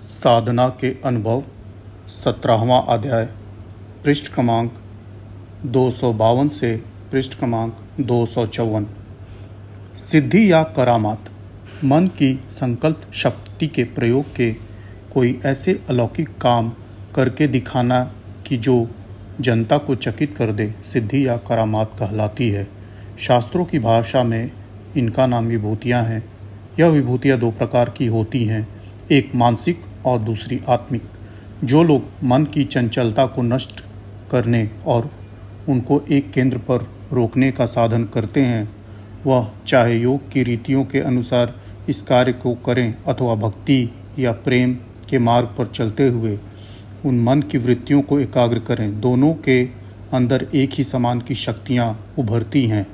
साधना के अनुभव 17वां अध्याय पृष्ठ क्रमांक 252 से पृष्ठ क्रमांक 254। सिद्धि या करामात मन की संकल्प शक्ति के प्रयोग के कोई ऐसे अलौकिक काम करके दिखाना कि जो जनता को चकित कर दे, सिद्धि या करामात कहलाती है। शास्त्रों की भाषा में इनका नाम विभूतियाँ हैं। यह विभूतियाँ दो प्रकार की होती हैं, एक मानसिक और दूसरी आत्मिक। जो लोग मन की चंचलता को नष्ट करने और उनको एक केंद्र पर रोकने का साधन करते हैं, वह चाहे योग की रीतियों के अनुसार इस कार्य को करें अथवा भक्ति या प्रेम के मार्ग पर चलते हुए उन मन की वृत्तियों को एकाग्र करें, दोनों के अंदर एक ही समान की शक्तियाँ उभरती हैं।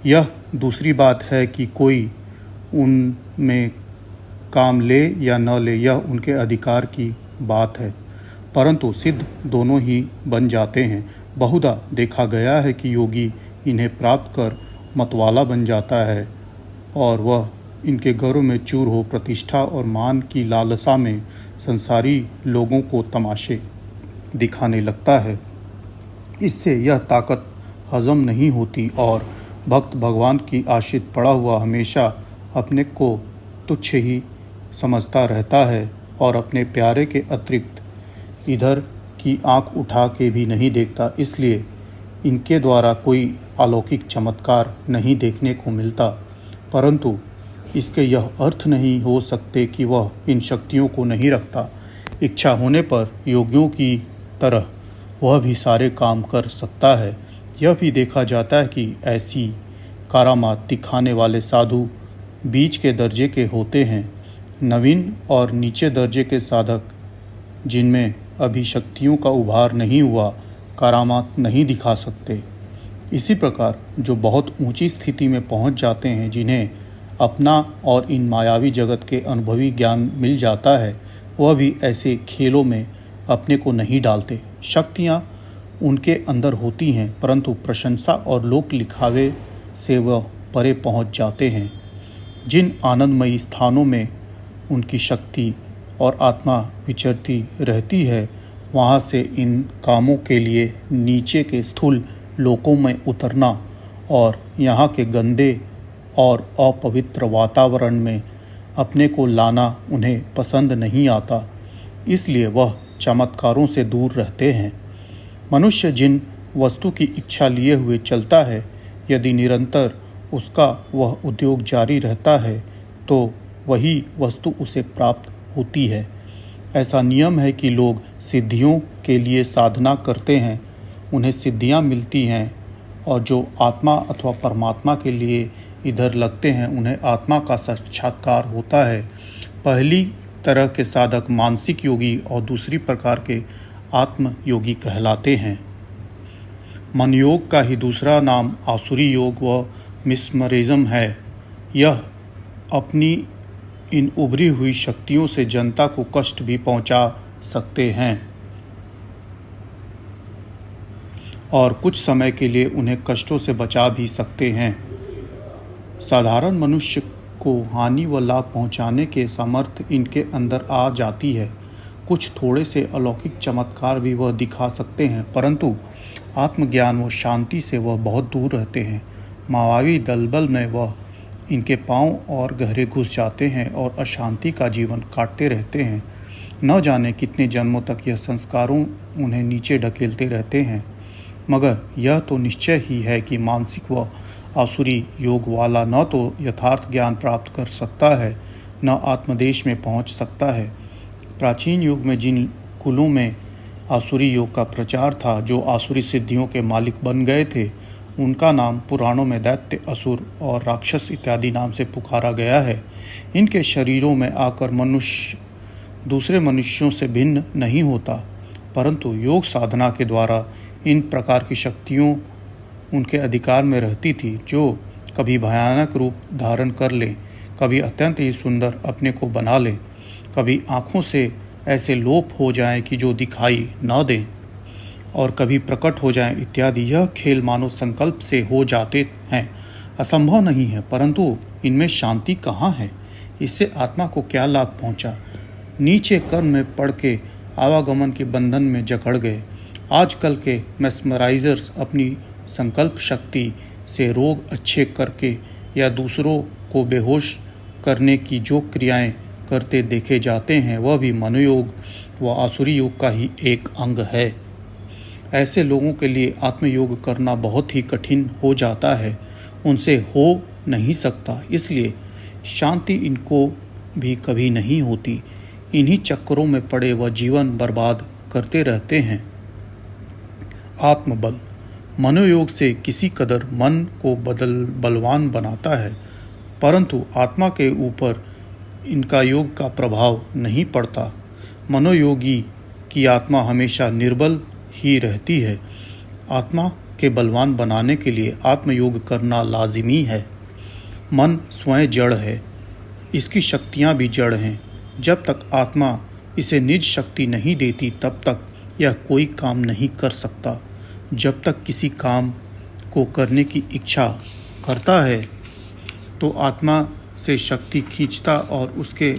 यह दूसरी बात है कि कोई उनमें काम ले या न ले, यह उनके अधिकार की बात है, परंतु सिद्ध दोनों ही बन जाते हैं। बहुधा देखा गया है कि योगी इन्हें प्राप्त कर मतवाला बन जाता है और वह इनके गर्व में चूर हो प्रतिष्ठा और मान की लालसा में संसारी लोगों को तमाशे दिखाने लगता है। इससे यह ताकत हजम नहीं होती और भक्त भगवान की आश्रित पड़ा हुआ हमेशा अपने को तुच्छ ही समझता रहता है और अपने प्यारे के अतिरिक्त इधर की आंख उठा के भी नहीं देखता। इसलिए इनके द्वारा कोई अलौकिक चमत्कार नहीं देखने को मिलता, परंतु इसके यह अर्थ नहीं हो सकते कि वह इन शक्तियों को नहीं रखता। इच्छा होने पर योगियों की तरह वह भी सारे काम कर सकता है। यह भी देखा जाता है कि ऐसी करामात दिखाने वाले साधु बीच के दर्जे के होते हैं। नवीन और नीचे दर्जे के साधक, जिनमें अभी शक्तियों का उभार नहीं हुआ, करामात नहीं दिखा सकते। इसी प्रकार जो बहुत ऊंची स्थिति में पहुंच जाते हैं, जिन्हें अपना और इन मायावी जगत के अनुभवी ज्ञान मिल जाता है, वह भी ऐसे खेलों में अपने को नहीं डालते। शक्तियाँ उनके अंदर होती हैं, परंतु प्रशंसा और लोक लिखावे से वह परे पहुंच जाते हैं। जिन आनंदमयी स्थानों में उनकी शक्ति और आत्मा विचरती रहती है, वहाँ से इन कामों के लिए नीचे के स्थूल लोकों में उतरना और यहाँ के गंदे और अपवित्र वातावरण में अपने को लाना उन्हें पसंद नहीं आता। इसलिए वह चमत्कारों से दूर रहते हैं। मनुष्य जिन वस्तु की इच्छा लिए हुए चलता है, यदि निरंतर उसका वह उद्योग जारी रहता है तो वही वस्तु उसे प्राप्त होती है। ऐसा नियम है कि लोग सिद्धियों के लिए साधना करते हैं, उन्हें सिद्धियां मिलती हैं, और जो आत्मा अथवा परमात्मा के लिए इधर लगते हैं, उन्हें आत्मा का साक्षात्कार होता है। पहली तरह के साधक मानसिक योगी और दूसरी प्रकार के आत्म योगी कहलाते हैं। मन योग का ही दूसरा नाम आसुरी योग व मिस्मरिज्म है। यह अपनी इन उभरी हुई शक्तियों से जनता को कष्ट भी पहुंचा सकते हैं और कुछ समय के लिए उन्हें कष्टों से बचा भी सकते हैं। साधारण मनुष्य को हानि व लाभ पहुंचाने के सामर्थ्य इनके अंदर आ जाती है। कुछ थोड़े से अलौकिक चमत्कार भी वह दिखा सकते हैं, परंतु आत्मज्ञान व शांति से वह बहुत दूर रहते हैं। मायावी दलबल में वह इनके पांव और गहरे घुस जाते हैं और अशांति का जीवन काटते रहते हैं। न जाने कितने जन्मों तक यह संस्कारों उन्हें नीचे ढकेलते रहते हैं। मगर यह तो निश्चय ही है कि मानसिक व आसुरी योग वाला न तो यथार्थ ज्ञान प्राप्त कर सकता है, न आत्मदेश में पहुंच सकता है। प्राचीन युग में जिन कुलों में आसुरी योग का प्रचार था, जो आसुरी सिद्धियों के मालिक बन गए थे, उनका नाम पुराणों में दैत्य, असुर और राक्षस इत्यादि नाम से पुकारा गया है। इनके शरीरों में आकर मनुष्य दूसरे मनुष्यों से भिन्न नहीं होता, परंतु योग साधना के द्वारा इन प्रकार की शक्तियों उनके अधिकार में रहती थी, जो कभी भयानक रूप धारण कर ले, कभी अत्यंत ही सुंदर अपने को बना ले, कभी आँखों से ऐसे लोप हो जाएं कि जो दिखाई न दें, और कभी प्रकट हो जाएं इत्यादि। यह खेल मानव संकल्प से हो जाते हैं। असंभव नहीं है, परंतु इनमें शांति कहाँ है? इससे आत्मा को क्या लाभ पहुँचा? नीचे कर्म में पड़ के आवागमन के बंधन में जकड़ गए। आजकल के मेस्मराइजर्स अपनी संकल्प शक्ति से रोग अच्छे करके या दूसरों को बेहोश करने की जो क्रियाएं करते देखे जाते हैं वह भी मनोयोग व आसुरी योग का ही एक अंग है। ऐसे लोगों के लिए आत्मयोग करना बहुत ही कठिन हो जाता है, उनसे हो नहीं सकता, इसलिए शांति इनको भी कभी नहीं होती। इन्हीं चक्करों में पड़े वह जीवन बर्बाद करते रहते हैं। आत्मबल मनोयोग से किसी कदर मन को बलवान बनाता है, परंतु आत्मा के ऊपर इनका योग का प्रभाव नहीं पड़ता। मनोयोगी की आत्मा हमेशा निर्बल ही रहती है। आत्मा के बलवान बनाने के लिए आत्मयोग करना लाजिमी है। मन स्वयं जड़ है, इसकी शक्तियाँ भी जड़ हैं। जब तक आत्मा इसे निज शक्ति नहीं देती तब तक यह कोई काम नहीं कर सकता। जब तक किसी काम को करने की इच्छा करता है तो आत्मा से शक्ति खींचता और उसके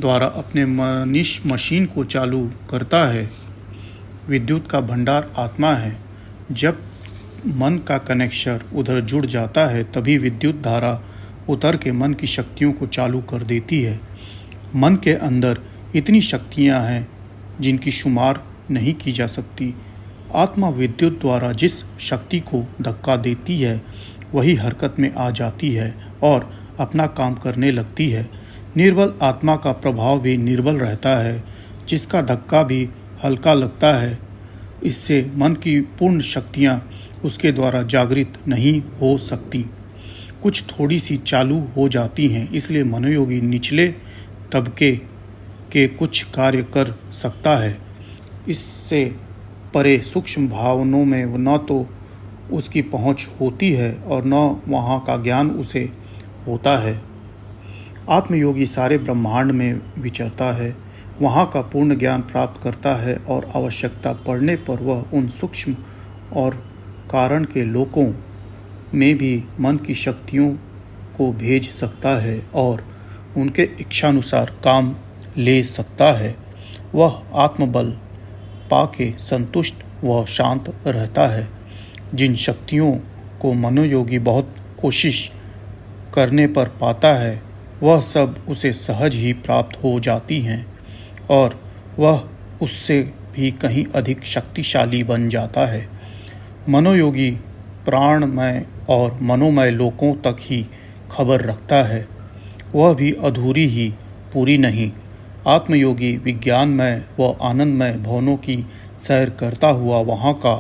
द्वारा अपने मशीन को चालू करता है। विद्युत का भंडार आत्मा है। जब मन का कनेक्शन उधर जुड़ जाता है तभी विद्युत धारा उतर के मन की शक्तियों को चालू कर देती है। मन के अंदर इतनी शक्तियां हैं जिनकी शुमार नहीं की जा सकती। आत्मा विद्युत द्वारा जिस शक्ति को धक्का देती है वही हरकत में आ जाती है और अपना काम करने लगती है। निर्बल आत्मा का प्रभाव भी निर्बल रहता है, जिसका धक्का भी हल्का लगता है। इससे मन की पूर्ण शक्तियाँ उसके द्वारा जागृत नहीं हो सकती, कुछ थोड़ी सी चालू हो जाती हैं। इसलिए मनोयोगी निचले तबके के कुछ कार्य कर सकता है। इससे परे सूक्ष्म भावनाओं में न तो उसकी पहुंच होती है और न वहाँ का ज्ञान उसे होता है। आत्मयोगी सारे ब्रह्मांड में विचरता है, वहाँ का पूर्ण ज्ञान प्राप्त करता है और आवश्यकता पड़ने पर वह उन सूक्ष्म और कारण के लोकों में भी मन की शक्तियों को भेज सकता है और उनके इच्छानुसार काम ले सकता है। वह आत्मबल पाके संतुष्ट व शांत रहता है। जिन शक्तियों को मनोयोगी बहुत कोशिश करने पर पाता है वह सब उसे सहज ही प्राप्त हो जाती हैं और वह उससे भी कहीं अधिक शक्तिशाली बन जाता है। मनोयोगी प्राणमय और मनोमय लोकों तक ही खबर रखता है, वह भी अधूरी ही, पूरी नहीं। आत्मयोगी विज्ञानमय व आनंदमय भवनों की सैर करता हुआ वहाँ का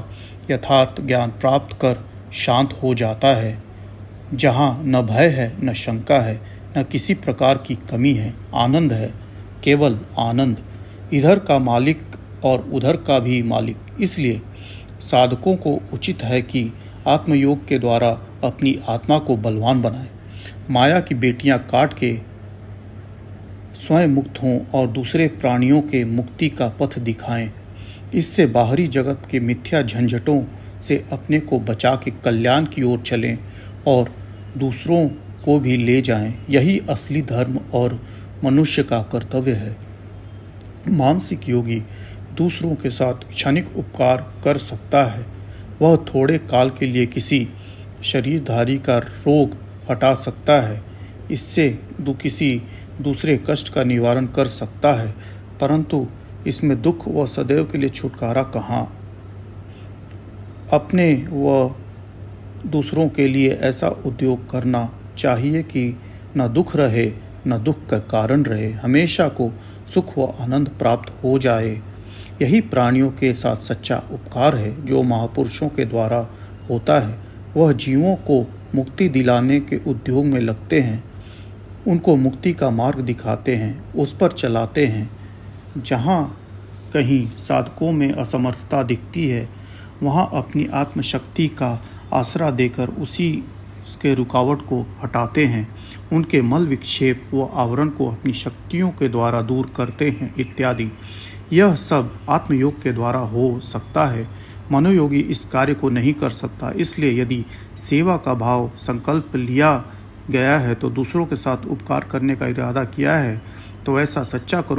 यथार्थ ज्ञान प्राप्त कर शांत हो जाता है, जहाँ न भय है, न शंका है, न किसी प्रकार की कमी है। आनंद है, केवल आनंद, इधर का मालिक और उधर का भी मालिक। इसलिए साधकों को उचित है कि आत्मयोग के द्वारा अपनी आत्मा को बलवान बनाएं, माया की बेटियां काट के स्वयं मुक्त हों और दूसरे प्राणियों के मुक्ति का पथ दिखाएं। इससे बाहरी जगत के मिथ्या झंझटों से अपने को बचा के कल्याण की ओर चलें और दूसरों को भी ले जाएं। यही असली धर्म और मनुष्य का कर्तव्य है। मानसिक योगी दूसरों के साथ क्षणिक उपकार कर सकता है। वह थोड़े काल के लिए किसी शरीरधारी का रोग हटा सकता है, इससे किसी दूसरे कष्ट का निवारण कर सकता है, परंतु इसमें दुख व सदैव के लिए छुटकारा कहाँ। अपने व दूसरों के लिए ऐसा उद्योग करना चाहिए कि न दुख रहे न दुख का कारण रहे, हमेशा को सुख व आनंद प्राप्त हो जाए। यही प्राणियों के साथ सच्चा उपकार है जो महापुरुषों के द्वारा होता है। वह जीवों को मुक्ति दिलाने के उद्योग में लगते हैं, उनको मुक्ति का मार्ग दिखाते हैं, उस पर चलाते हैं। जहाँ कहीं साधकों में असमर्थता दिखती है वहाँ अपनी आत्मशक्ति का आसरा देकर उसी के रुकावट को हटाते हैं, उनके मल विक्षेप व आवरण को अपनी शक्तियों के द्वारा दूर करते हैं इत्यादि। यह सब आत्मयोग के द्वारा हो सकता है। मनोयोगी इस कार्य को नहीं कर सकता। इसलिए यदि सेवा का भाव संकल्प लिया गया है तो दूसरों के साथ उपकार करने का इरादा किया है तो ऐसा सच्चा करो